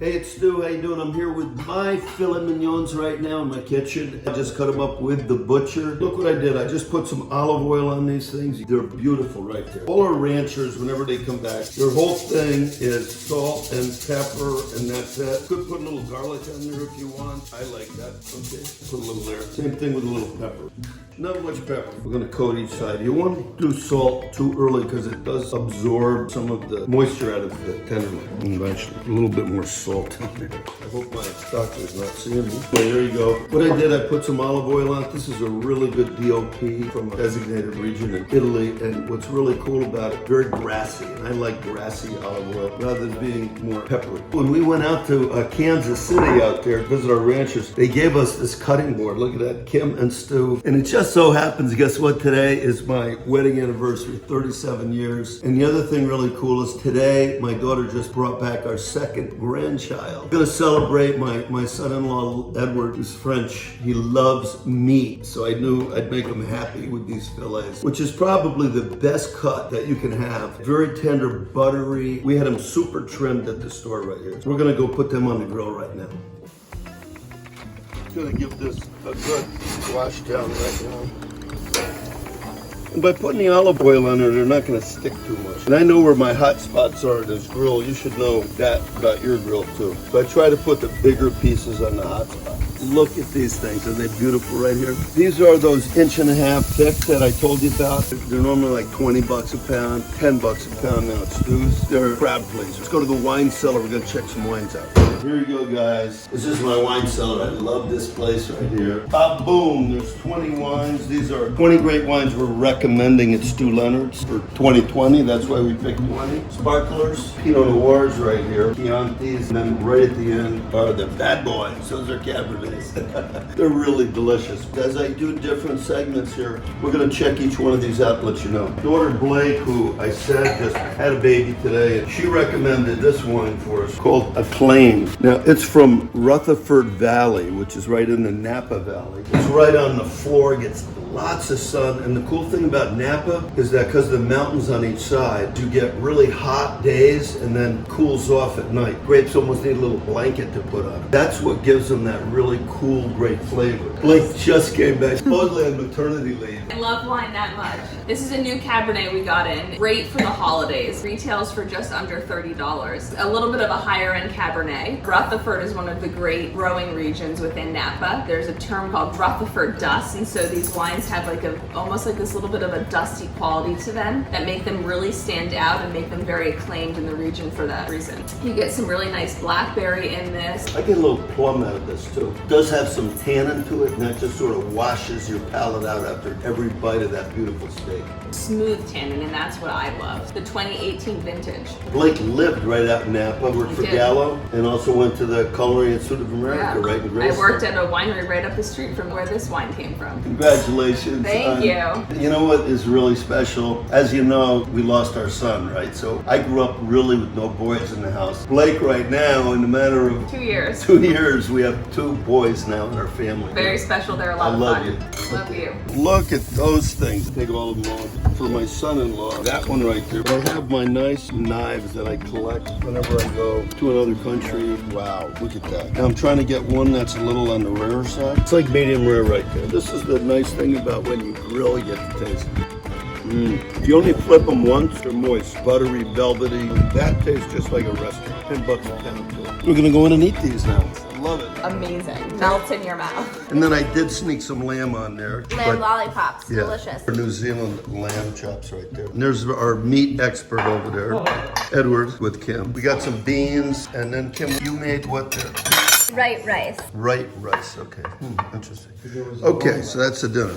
Hey, it's Stu. How you doing? I'm here with my filet mignons right now in my kitchen. I just cut them up with the butcher. Look what I did. I just put some olive oil on these things. They're beautiful right there. All our ranchers, whenever they come back, their whole thing is salt and pepper, and that's it. Could put a little garlic on there if you want. I like that. Okay, put a little there. Same thing with a little pepper. Not much pepper. We're gonna coat each side. You won't do salt too early because it does absorb some of the moisture out of the tenderloin. And actually, a little bit more salt in there. I hope my doctor's not seeing me. But there you go. What I did, I put some olive oil on it. This is a really good DOP from a designated region in Italy. And what's really cool about it, very grassy. And I like grassy olive oil rather than being more peppery. When we went out to Kansas City out there to visit our ranchers, they gave us this cutting board. Look at that, Kim and Stu. And it just so happens, guess what, today is my wedding anniversary, 37 years. And the other thing really cool is today, my daughter just brought back our second grandchild. I'm gonna celebrate my son-in-law, Edward, who's French. He loves meat, so I knew I'd make him happy with these fillets, which is probably the best cut that you can have. Very tender, buttery. We had them super trimmed at the store right here. So we're gonna go put them on the grill right now. Gonna give this a good wash down right now. And by putting the olive oil on there, they're not gonna stick too much. And I know where my hot spots are in this grill. You should know that about your grill too. So I try to put the bigger pieces on the hot spot. Look at these things. Are they beautiful right here? These are those 1.5 inch thick that I told you about. They're normally like 20 bucks a pound, 10 bucks a pound now at Stu's. They're crab pleasers. Let's go to the wine cellar. We're gonna check some wines out. Here you go, guys. This is my wine cellar. I love this place right here. Boom, there's 20 wines. These are 20 great wines we're recommending at Stu Leonard's for 2020. That's why we picked 20. Sparklers, Pinot Noirs right here, Chiantis, and then right at the end are the bad boys. Those are Cabernets. They're really delicious. As I do different segments here, we're gonna check each one of these out and let you know. Daughter Blake, who I said just had a baby today, and she recommended this wine for us called Acclaim. Now, it's from Rutherford Valley, which is right in the Napa Valley. It's right on the floor, gets lots of sun, and the cool thing about Napa is that because of the mountains on each side, you get really hot days and then cools off at night. Grapes almost need a little blanket to put on. That's what gives them that really cool, great flavor. Blake just came back, supposedly on maternity leave. I love wine that much. This is a new Cabernet we got in. Great for the holidays. Retails for just under $30. A little bit of a higher end Cabernet. Rutherford is one of the great growing regions within Napa. There's a term called Rutherford dust, and so these wines have like almost like this little bit of a dusty quality to them that make them really stand out and make them very acclaimed in the region for that reason. You get some really nice blackberry in this. I get a little plum out of this too. It does have some tannin to it, and that just sort of washes your palate out after every bite of that beautiful steak. Smooth tannin, and that's what I love. The 2018 vintage. Blake lived right out in Napa, worked for Gallo, and also went to the Culinary Institute of America, right in Grace. I worked at a winery right up the street from where this wine came from. Congratulations. Thank you. You know what is really special? As you know, we lost our son, right? So I grew up really with no boys in the house. Blake right now, in a matter of 2 years. 2 years, we have 2 boys now in our family. Very special. They're a lot I of love fun. you. Love you. Look at those things. Take all of them off. For my son-in-law, that one right there. I have my nice knives that I collect whenever I go to another country. Wow, look at that. Now I'm trying to get one that's a little on the rarer side. It's like medium rare right there. This is the nice thing about when you grill, you get to taste it. If you only flip them once, they're moist, buttery, velvety. That tastes just like a restaurant. 10 bucks a pound too. We're gonna go in and eat these now. Love it. Amazing. Melts in your mouth. And then I did sneak some lamb on there. Lamb lollipops, delicious. New Zealand lamb chops right there. And there's our meat expert over there, Edward with Kim. We got some beans, and then Kim, you made what there? Right rice. Right rice, okay. Interesting. Okay, so that's the dinner.